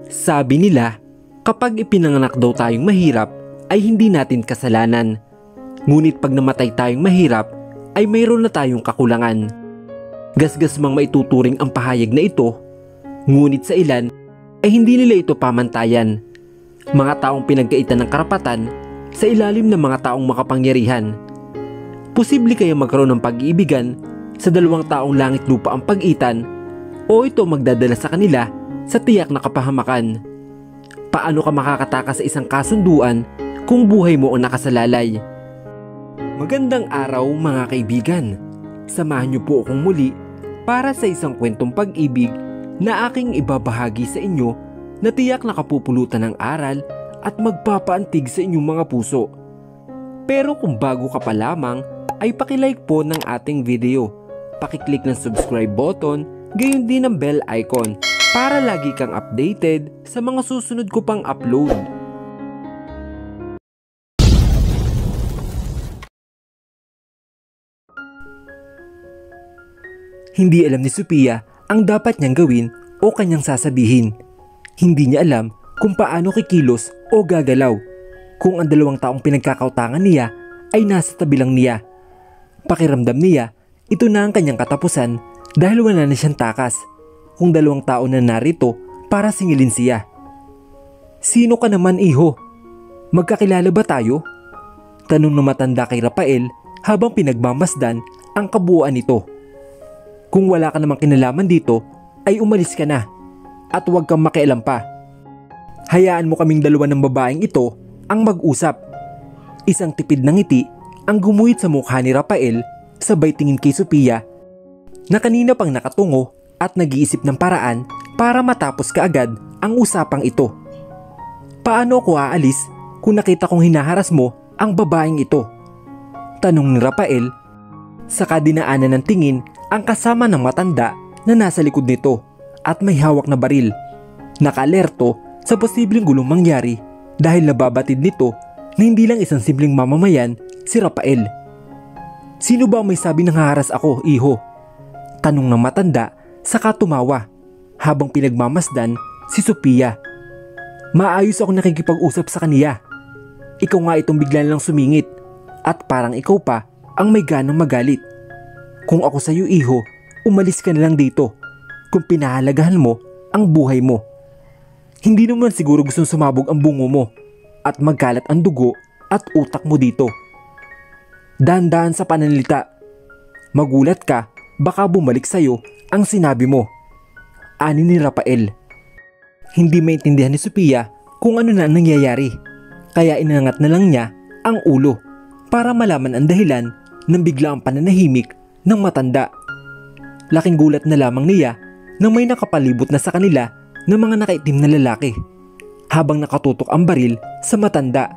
Sabi nila, kapag ipinanganak daw tayong mahirap ay hindi natin kasalanan. Ngunit pag namatay tayong mahirap ay mayroon na tayong kakulangan. Gasgas mang maituturing ang pahayag na ito, ngunit sa ilan ay hindi nila ito pamantayan. Mga taong pinagkaitan ng karapatan sa ilalim ng mga taong makapangyarihan. Posible kaya magkaroon ng pag-iibigan sa dalawang taong langit lupa ang pag-itan o ito magdadala sa kanila sa tiyak na kapahamakan? Paano ka makakatakas sa isang kasunduan kung buhay mo ang nakasalalay? Magandang araw mga kaibigan. Samahan niyo po akong muli para sa isang kwentong pag-ibig na aking ibabahagi sa inyo na tiyak na kapupulutan ng aral at magpapaantig sa inyong mga puso. Pero kung bago ka pa lamang ay pakilike po ng ating video. Pakiclick ng subscribe button, gayon din ang bell icon para lagi kang updated sa mga susunod ko pang upload. Hindi alam ni Sophia ang dapat niyang gawin o kanyang sasabihin. Hindi niya alam kung paano kikilos o gagalaw kung ang dalawang taong pinagkakautangan niya ay nasa tabi lang niya. Pakiramdam niya, ito na ang kanyang katapusan dahil wala na siyang takas kung dalawang tao na narito para singilin siya. Sino ka naman, iho? Magkakilala ba tayo? Tanong ng matanda kay Rafael habang pinagmamasdan ang kabuuan nito. Kung wala ka namang kinalaman dito ay umalis ka na at huwag kang makialam pa. Hayaan mo kaming dalawa ng babaeng ito ang mag-usap. Isang tipid ng ngiti ang gumuhit sa mukha ni Rafael sabay tingin kay Sophia na kanina pang nakatungo at nag-iisip ng paraan para matapos kaagad ang usapang ito. Paano ako aalis kung nakita kong hinaharas mo ang babaeng ito? Tanong ni Rafael. Saka dinaanan ng tingin ang kasama ng matanda na nasa likod nito at may hawak na baril. Naka-alerto sa posibleng gulong mangyari dahil nababatid nito na hindi lang isang simpleng mamamayan si Rafael. Sino ba may sabi nang haharas ako, iho? Tanong ng matanda saka tumawa habang pinagmamasdan si Sophia. Maayos ako nakikipag-usap sa kaniya. Ikaw nga itong bigla lang sumingit at parang ikaw pa ang may ganang magalit. Kung ako sa'yo, iho, umalis ka na lang dito kung pinahalagahan mo ang buhay mo. Hindi naman siguro gustong sumabog ang bungo mo at magkalat ang dugo at utak mo dito. Dahan-dahan sa pananalita. Magulat ka, baka bumalik sa'yo ang sinabi mo. Ani ni Rafael. Hindi maintindihan ni Sophia kung ano na ang nangyayari, kaya inangat na lang niya ang ulo para malaman ang dahilan ng biglaang pananahimik ng matanda. Laking gulat na lamang niya nang may nakapalibot na sa kanila ng mga nakaitim na lalaki habang nakatutok ang baril sa matanda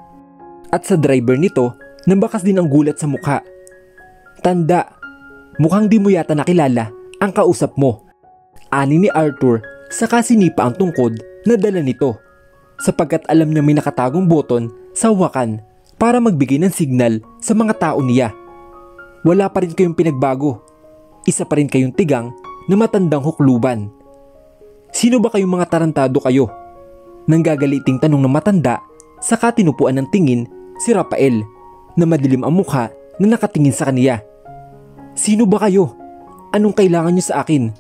at sa driver nito nang bakas din ang gulat sa mukha. Tanda, mukhang di mo yata nakilala ang kausap mo. Ani ni Arthur saka sinipa ang tungkod na dala nito sapagkat alam niya may nakatagong boton sa hawakan para magbigay ng signal sa mga tao niya. Wala pa rin kayong pinagbago. Isa pa rin kayong tigang na matandang hukluban. Sino ba kayong mga tarantado kayo? Nanggagaliting tanong ng matanda saka tinupuan ng tingin si Rafael na madilim ang mukha na nakatingin sa kaniya. Sino ba kayo? Anong kailangan niyo sa akin?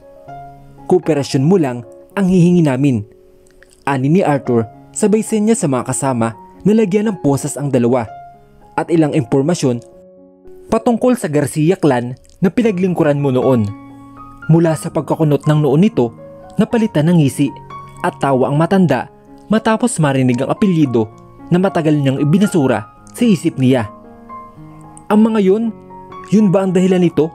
Kooperasyon mo lang ang hihingi namin. Ani ni Arthur sabay senya sa mga kasama na lagyan ng posas ang dalawa at ilang impormasyon patungkol sa Garcia clan na pinaglingkuran mo noon. Mula sa pagkakunot ng noon nito, napalitan ng ngisi at tawa ang matanda matapos marinig ang apelyido na matagal niyang ibinasura sa isip niya. Ang mga yun ba ang dahilan nito?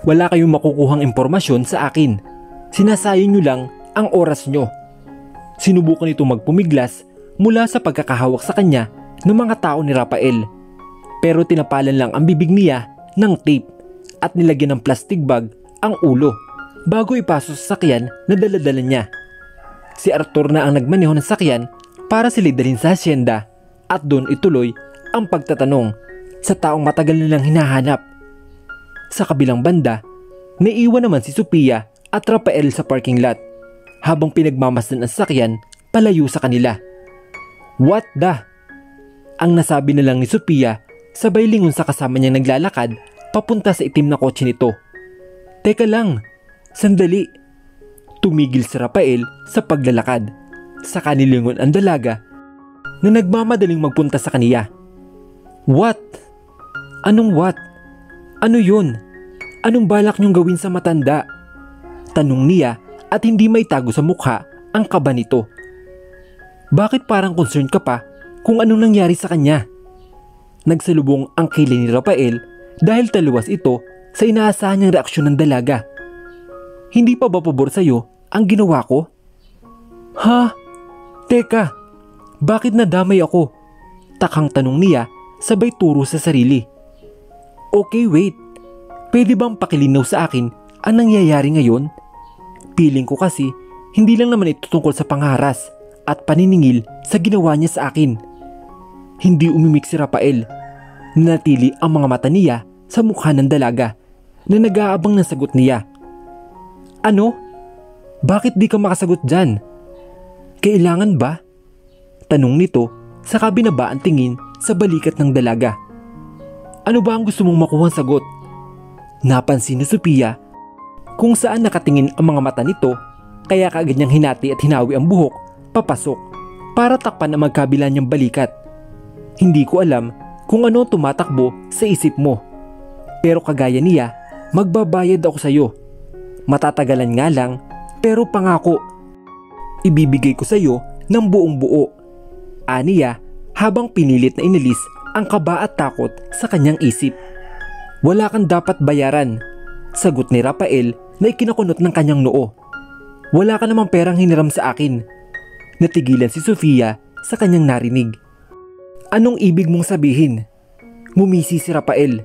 Wala kayong makukuhang impormasyon sa akin. Sinasayang niyo lang ang oras niyo. Sinubukan ito magpumiglas mula sa pagkakahawak sa kanya ng mga tao ni Rafael. Pero tinapalan lang ang bibig niya ng tape at nilagyan ng plastic bag ang ulo bago ipasok sa sakyan na daladala niya. Si Arthur na ang nagmaneho ng sakyan para silidalhin sa hasyenda at doon ituloy ang pagtatanong sa taong matagal nilang hinahanap. Sa kabilang banda, naiwan naman si Sophia at Rafael sa parking lot habang pinagmamasdan ang sakyan palayo sa kanila. What the? Ang nasabi na lang ni Sophia sabay lingon sa kasama niyang naglalakad papunta sa itim na kotse nito. Teka lang, sandali. Tumigil si Rafael sa paglalakad. Saka nilingon ang dalaga na nagmamadaling magpunta sa kaniya. What? Anong what? Ano yun? Anong balak niyong gawin sa matanda? Tanong niya at hindi may tago sa mukha ang kaba nito. Bakit parang concerned ka pa kung anong nangyari sa kanya? Nagsalubong ang kilay ni Rafael dahil taluwas ito sa inaasahan niyang reaksyon ng dalaga. Hindi pa ba pabor sa'yo ang ginawa ko? Ha? Teka, bakit nadamay ako? Takang tanong niya sabay turo sa sarili. Okay, wait. Pwede bang pakilinaw sa akin ang nangyayari ngayon? Piling ko kasi hindi lang naman ito tungkol sa pangharas at paniningil sa ginawa niya sa akin. Hindi umimik si Rafael. Nanatili ang mga mata niya sa mukha ng dalaga na nag-aabang ng sagot niya. Ano? Bakit di ka makasagot dyan? Kailangan ba? Tanong nito sa kabinaba ang tingin sa balikat ng dalaga. Ano ba ang gusto mong makuha ang sagot? Napansin ni Sophia kung saan nakatingin ang mga mata nito kaya kaagad niyang hinati at hinawi ang buhok papasok para takpan ang magkabila niyang balikat. Hindi ko alam kung ano tumatakbo sa isip mo. Pero kagaya niya, magbabayad ako sa iyo. Matatagalan nga lang, pero pangako, ibibigay ko sa iyo ng buong buo. Aniya habang pinilit na inilis ang kaba at takot sa kanyang isip. Wala kang dapat bayaran, sagot ni Rafael na ikinakunot ng kanyang noo. Wala ka namang perang hiniram sa akin. Natigilan si Sophia sa kanyang narinig. Anong ibig mong sabihin? Mumisi si Rafael.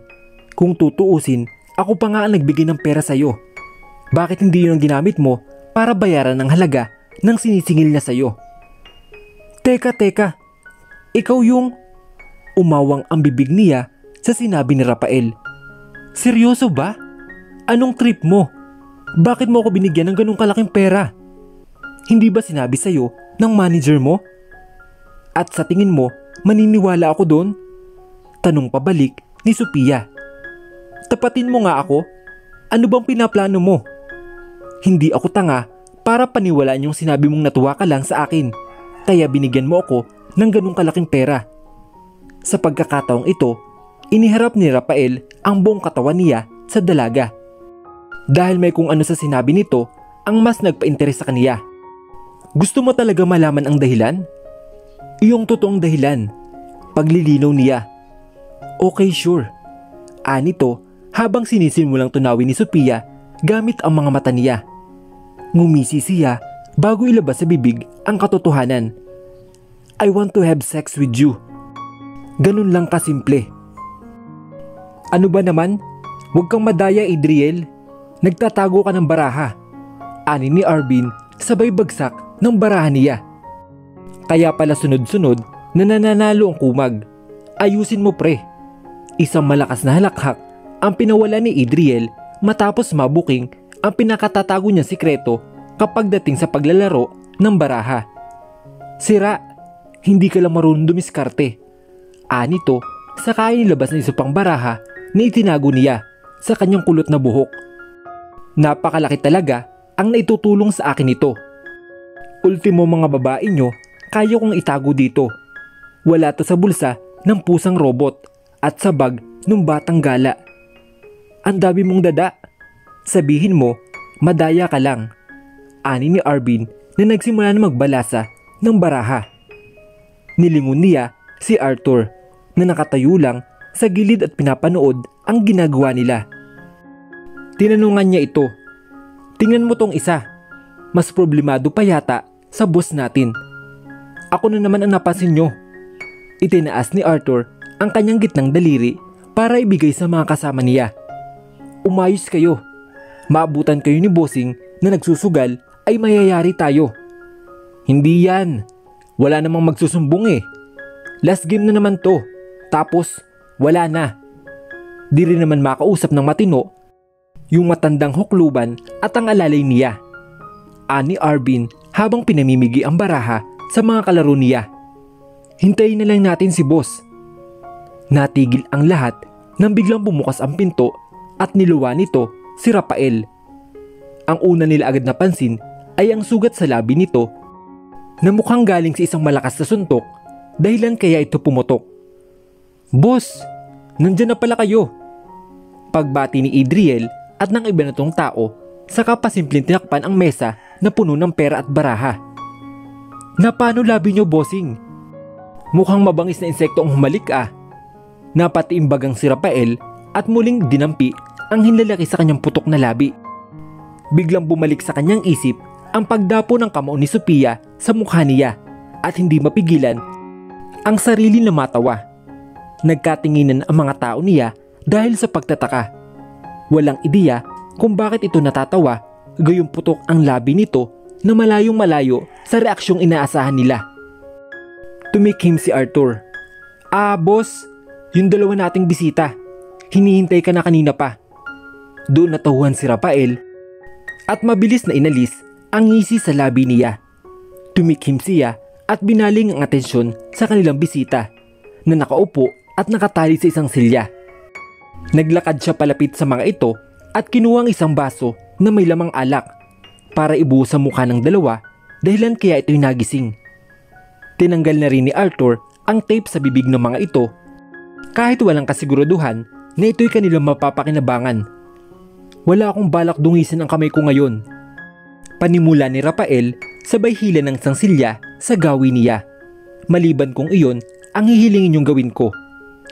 Kung tutuusin, ako pa nga ang nagbigay ng pera sa'yo. Bakit hindi yun ang ginamit mo para bayaran ang halaga ng sinisingil niya sa'yo? Teka. Ikaw yung... Umawang ang bibig niya sa sinabi ni Rafael. Seryoso ba? Anong trip mo? Bakit mo ako binigyan ng ganung kalaking pera? Hindi ba sinabi sa'yo ng manager mo? At sa tingin mo, maniniwala ako doon? Tanong pabalik ni Sophia. Tapatin mo nga ako. Ano bang pinaplano mo? Hindi ako tanga para paniwalaan yung sinabi mong natuwa ka lang sa akin. Kaya binigyan mo ako ng ganung kalaking pera. Sa pagkakataong ito, iniharap ni Rafael ang buong katawan niya sa dalaga. Dahil may kung ano sa sinabi nito ang mas nagpa-interes sa kaniya. Gusto mo talaga malaman ang dahilan? Iyong totoong dahilan. Paglilinaw niya. Okay, sure. Anito habang sinisimulang tunawin ni Sophia gamit ang mga mata niya. Ngumisi siya bago ilabas sa bibig ang katotohanan. I want to have sex with you. Ganun lang kasimple. Ano ba naman? Huwag kang madaya, Adriel. Nagtatago ka ng baraha. Ani ni Arvin sabay bagsak ng baraha niya. Kaya pala sunod-sunod na nananalo ang kumag. Ayusin mo pre. Isang malakas na halakhak ang pinawala ni Adriel matapos mabuking ang pinakatatago niyang sikreto kapag dating sa paglalaro ng baraha. Sira, hindi ka lang marunong dumiskarte. Anito, saka inilabas na isa pang baraha na itinago niya sa kanyang kulot na buhok. Napakalaki talaga ang naitutulong sa akin ito. Ultimo mga babae nyo, kaya kong itago dito. Wala to sa bulsa ng pusang robot at sa bag ng batang gala. Ang dami mong dada. Sabihin mo, madaya ka lang. Ani ni Arvin na nagsimula na magbalasa ng baraha. Nilingon niya si Arthur na nakatayo lang sa gilid at pinapanood ang ginagawa nila. Tinanungan niya ito. Tingnan mo tong isa. Mas problemado pa yata sa boss natin. Ako na naman ang napansin nyo. Itinaas ni Arthur ang kanyang gitnang daliri para ibigay sa mga kasama niya. Umayos kayo. Maabutan kayo ni bossing na nagsusugal ay mayayari tayo. Hindi yan. Wala namang magsusumbong eh. Last game na naman to. Tapos wala na. Di rin naman makausap ng matino yung matandang hukluban at ang alalay niya. Ani Arvin habang pinamimigi ang baraha sa mga kalaro niya. Hintayin na lang natin si boss. Natigil ang lahat nang biglang bumukas ang pinto at niluwa nito si Rafael. Ang una nila agad napansin ay ang sugat sa labi nito na mukhang galing sa isang malakas na suntok, dahilan kaya ito pumutok. "Boss, nandyan na pala kayo." Pagbati ni Adriel at ng iba na tong tao, saka pa simpleng tinakpan ang mesa na puno ng pera at baraha. "Napano labi nyo, bossing? Mukhang mabangis na insekto ang humalik ah." Napatiimbagang si Rafael at muling dinampi ang hinlalaki sa kanyang putok na labi. Biglang bumalik sa kanyang isip ang pagdapo ng kamao ni Sophia sa mukha niya at hindi mapigilan ang sarili na matawa. Nagkatinginan ang mga tao niya dahil sa pagtataka. Walang ideya kung bakit ito natatawa, gayong putok ang labi nito na malayong malayo sa reaksyong inaasahan nila. Tumikim si Arthur. Boss, yung dalawa nating bisita. Hinihintay ka na kanina pa." Doon natahuan si Rafael at mabilis na inalis ang ngisi sa labi niya. Tumikim siya at binaling ang atensyon sa kanilang bisita na nakaupo at nakatali sa isang silya. Naglakad siya palapit sa mga ito at kinuha ang isang baso na may lamang alak para ibuhos sa mukha ng dalawa, dahilan kaya ito'y nagising. Tinanggal na rin ni Arthur ang tape sa bibig ng mga ito kahit walang kasiguraduhan na ito'y kanilang mapapakinabangan. "Wala akong balak dungisin ang kamay ko ngayon." Panimula ni Rafael sabay hila ng isang silya sa gawi niya. "Maliban kung iyon ang hihilingin yung gawin ko,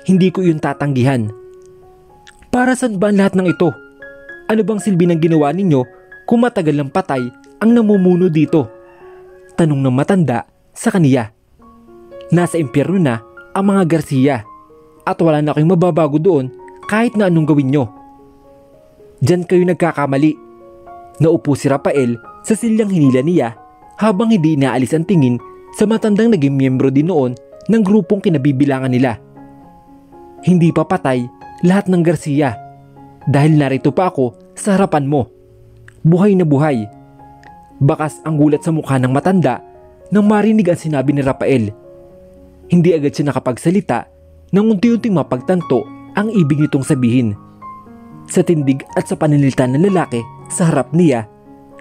hindi ko iyon tatanggihan." "Para saan ba ang lahat ng ito? Ano bang silbi ng ginawa ninyo kung matagal ng patay ang namumuno dito?" Tanong ng matanda sa kaniya. "Nasa impyerno na ang mga Garcia at wala na kayong mababago doon kahit na anong gawin nyo. Diyan kayo nagkakamali." Naupo si Rafael sa silyang hinila niya habang hindi inaalis ang tingin sa matandang naging miyembro din noon ng grupong kinabibilangan nila. "Hindi pa patay lahat ng Garcia dahil narito pa ako sa harapan mo. Buhay na buhay." Bakas ang gulat sa mukha ng matanda nang marinig ang sinabi ni Rafael. Hindi agad siya nakapagsalita nang unti-unting mapagtanto ang ibig nitong sabihin. Sa tindig at sa pananalita ng lalaki sa harap niya,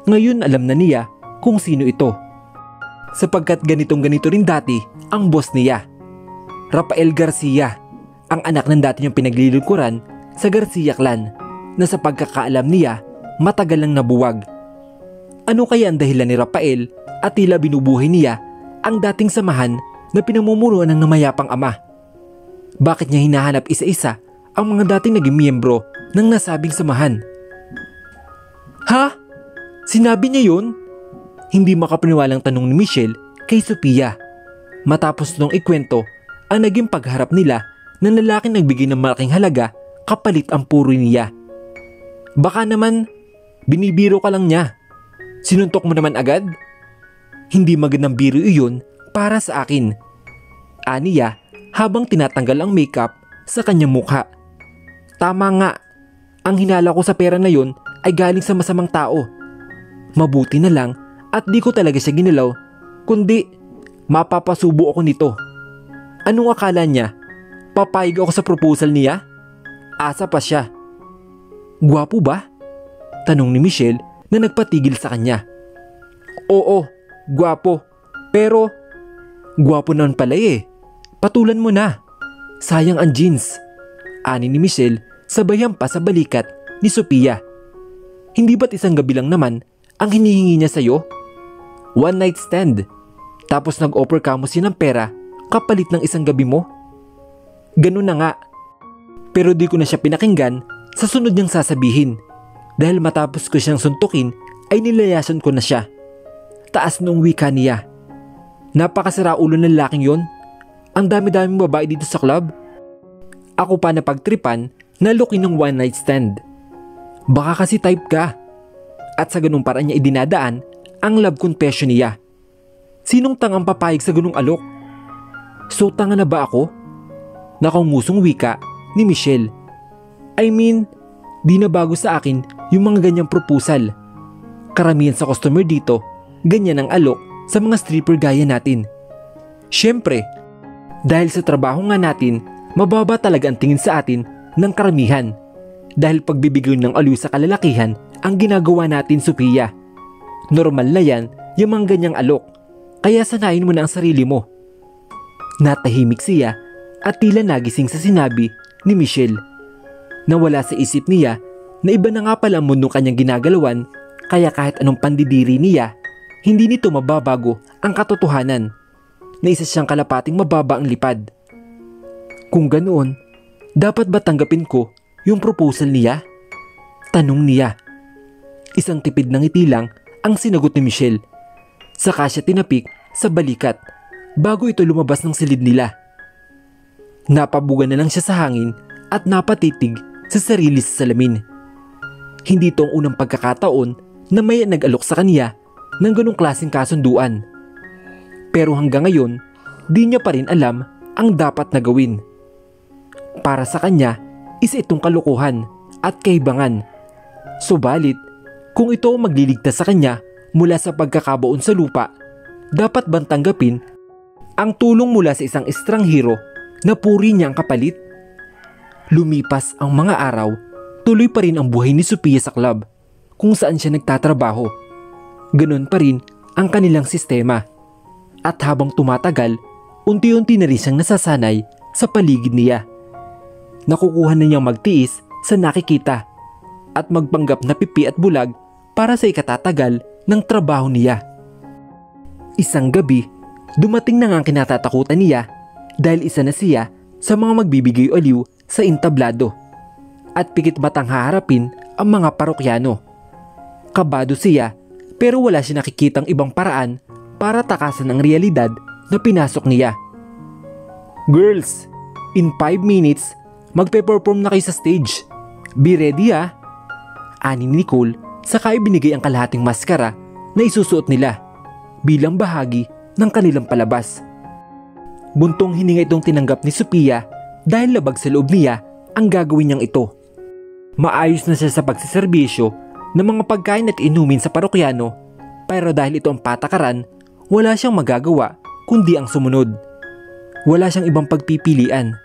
ngayon alam na niya kung sino ito. Sapagkat ganito rin dati ang boss niya, Rafael Garcia, ang anak ng dati niyang pinaglilingkuran sa Garcia clan na sa pagkakaalam niya matagal nang nabuwag. Ano kaya ang dahilan ni Rafael at tila binubuhay niya ang dating samahan na pinamumunuan ng namayapang ama? Bakit niya hinahanap isa-isa ang mga dating naging miyembro ng nasabing samahan? "Ha? Sinabi niya yun?" Hindi makapaniwalang tanong ni Michelle kay Sophia matapos nung ikwento ang naging pagharap nila ng lalaking nagbigay ng malaking halaga kapalit ang puro niya. "Baka naman binibiro ka lang niya. Sinuntok mo naman agad? Hindi magandang biro iyon para sa akin." Aniya habang tinatanggal ang makeup sa kanyang mukha. "Tama nga, ang hinala ko sa pera na yon ay galing sa masamang tao. Mabuti na lang at di ko talaga siya ginalaw, kundi mapapasubo ako nito. Anong akala niya? Papayag ako sa proposal niya? Asa pa siya." "Gwapo ba?" tanong ni Michelle na nagpatigil sa kanya. "Oo, gwapo. Pero gwapo naman pala eh. Patulan mo na. Sayang ang jeans." Ani ni Michelle sabay hampas sa balikat ni Sophia. "Hindi ba't isang gabi lang naman ang hinihingi niya sa'yo? One night stand. Tapos nag-offer ka mo siya ng pera kapalit ng isang gabi mo? Ganun na nga. Pero di ko na siya pinakinggan sa sunod niyang sasabihin. Dahil matapos ko siyang suntukin ay nilayasan ko na siya." Taas noong wika niya. "Napakasira ulo ng lalaking yon. Ang dami-daming babae dito sa club. Ako pa napagtripan na lookin ng one night stand. Baka kasi type ka." At sa ganung paraan niya idinadaan ang love confession niya. Sinong tangang papayag sa ganung alok? So tanga na ba ako? Nakangusong wika ni Michelle. "I mean, di na bago sa akin yung mga ganyang proposal. Karamihan sa customer dito, ganyan ang alok sa mga stripper gaya natin. Siyempre, dahil sa trabaho nga natin, mababa talaga ang tingin sa atin ng karamihan. Dahil pagbibigay ng aliw sa kalalakihan ang ginagawa natin, Sophia. Normal na yan, yung mga ganyang alok. Kaya sanayin mo na ang sarili mo. Natahimik siya at tila nagising sa sinabi ni Michelle. Nawala sa isip niya na iba na nga pala ang mundong kanyang ginagalawan, kaya kahit anong pandidiri niya, hindi nito mababago ang katotohanan na isa siyang kalapating mababa ang lipad. Kung ganoon, dapat ba tanggapin ko yung proposal niya? Tanong niya. Isang tipid ng ngiti lang ang sinagot ni Michelle. Saka siya tinapik sa balikat bago ito lumabas ng silid nila. Napabugan na lang siya sa hangin at napatitig sa sarili sa salamin. Hindi ito ang unang pagkakataon na may nag-alok sa kanya ng ganong klaseng kasunduan. Pero hanggang ngayon, di niya pa rin alam ang dapat na gawin. Para sa kanya, isa itong kalokohan at kaibangan. Subalit, kung ito ang magliligtas sa kanya mula sa pagkakabaon sa lupa, dapat bang tanggapin ang tulong mula sa isang estranghero na puri niya ang kapalit? Lumipas ang mga araw, tuloy pa rin ang buhay ni Sophia sa club kung saan siya nagtatrabaho. Ganon pa rin ang kanilang sistema. At habang tumatagal, unti-unti na rin siyang nasasanay sa paligid niya. Nakukuha na niyang magtiis sa nakikita at magpanggap na pipi at bulag para sa ikatatagal ng trabaho niya. Isang gabi, dumating na nga ang kinatatakutan niya dahil isa na siya sa mga magbibigay aliw sa entablado at pikit batang haharapin ang mga parokyano. Kabado siya pero wala siya nakikitang ibang paraan para takasan ang realidad na pinasok niya. Girls, in 5 minutes, magpe-perform na kayo sa stage. Be ready ha? Ani ni Nicole saka ibinigay ang kalahating maskara na isusuot nila bilang bahagi ng kanilang palabas. Buntong hininga itong tinanggap ni Sophia dahil labag sa loob niya ang gagawin niyang ito. Maayos na siya sa pagsiservisyo ng mga pagkain at inumin sa parokyano, pero dahil ito ang patakaran, wala siyang magagawa kundi ang sumunod. Wala siyang ibang pagpipilian.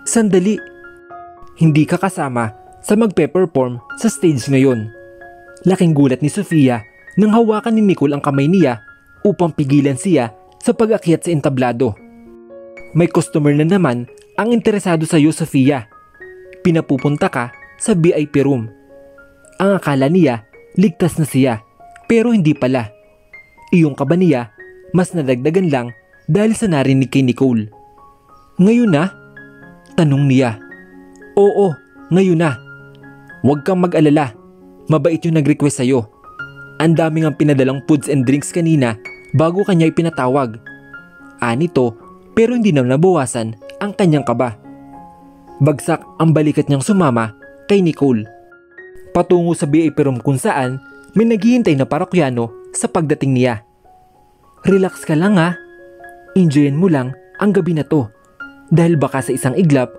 Sandali, hindi ka kasama sa magpe-perform sa stage ngayon. Laking gulat ni Sophia nang hawakan ni Nicole ang kamay niya upang pigilan siya sa pag-akyat sa entablado. May customer na naman ang interesado sa iyo, Sophia. Pinapupunta ka sa VIP room. Ang akala niya, ligtas na siya, pero hindi pala. Iyong kaba niya, mas nadagdagan lang dahil sa narinig kay Nicole. Ngayon na? Tanong niya. Oo, ngayon na. Huwag kang mag-alala. Mabait yung nag-request sa'yo. Ang daming ang pinadalang foods and drinks kanina bago kanya ipinatawag. Anito, pero hindi na nabawasan ang kanyang kaba. Bagsak ang balikat niyang sumama kay Nicole. Patungo sa VIP room kung saan may naghihintay na parokyano sa pagdating niya. Relax ka lang ha. Enjoyin mo lang ang gabi na to. Dahil baka sa isang iglap,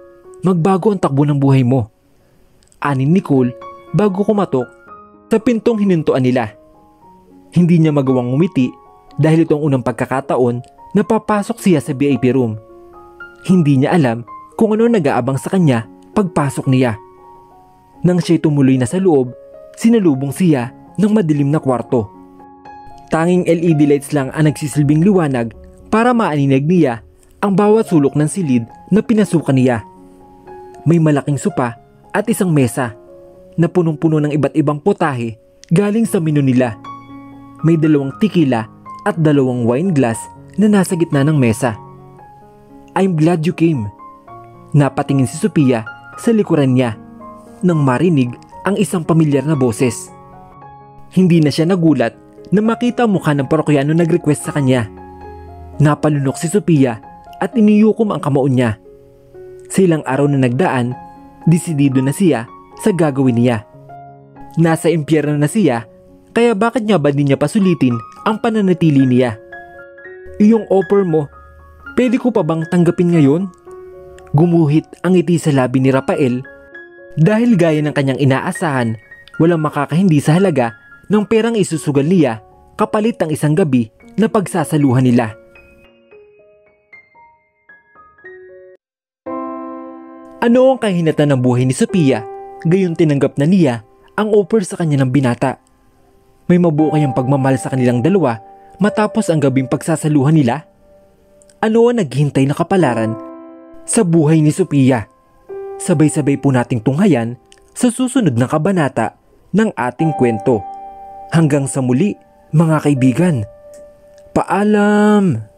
magbago ang takbo ng buhay mo. Ani Nicole bago kumatok sa pintong hinintuan nila. Hindi niya magawang ngumiti dahil ito ang unang pagkakataon na papasok siya sa VIP room. Hindi niya alam kung ano nag-aabang sa kanya pagpasok niya. Nang siya'y tumuloy na sa loob, sinalubong siya ng madilim na kwarto. Tanging LED lights lang ang nagsisilbing liwanag para maaninag niya ang bawat sulok ng silid na pinasukan niya. May malaking sopa at isang mesa na punong-puno ng iba't ibang putahe galing sa menu nila. May 2 tequila at 2 wine glass na nasa gitna ng mesa. I'm glad you came. Napatingin si Sophia sa likuran niya nang marinig ang isang pamilyar na boses. Hindi na siya nagulat na makita ang mukha ng parokyano nag-request sa kanya. Napalunok si Sophia at iniyukom ang kamao niya. Sa ilang araw na nagdaan, desidido na siya sa gagawin niya. Nasa impyerno na siya, kaya bakit niya ba di niya pasulitin ang pananatili niya? Iyong offer mo, pwede ko pa bang tanggapin ngayon? Gumuhit ang ngiti sa labi ni Rafael dahil gaya ng kanyang inaasahan, walang makakahindi sa halaga ng perang isusugal niya kapalit ang isang gabi na pagsasaluhan nila. Ano ang kahinatan ng buhay ni Sophia, gayon tinanggap na niya ang offer sa kanya ng binata. May mabuo kayang pagmamahal sa kanilang dalawa matapos ang gabing pagsasaluhan nila? Ano ang naghihintay na kapalaran sa buhay ni Sophia? Sabay-sabay po nating tunghayan sa susunod na kabanata ng ating kwento. Hanggang sa muli mga kaibigan. Paalam!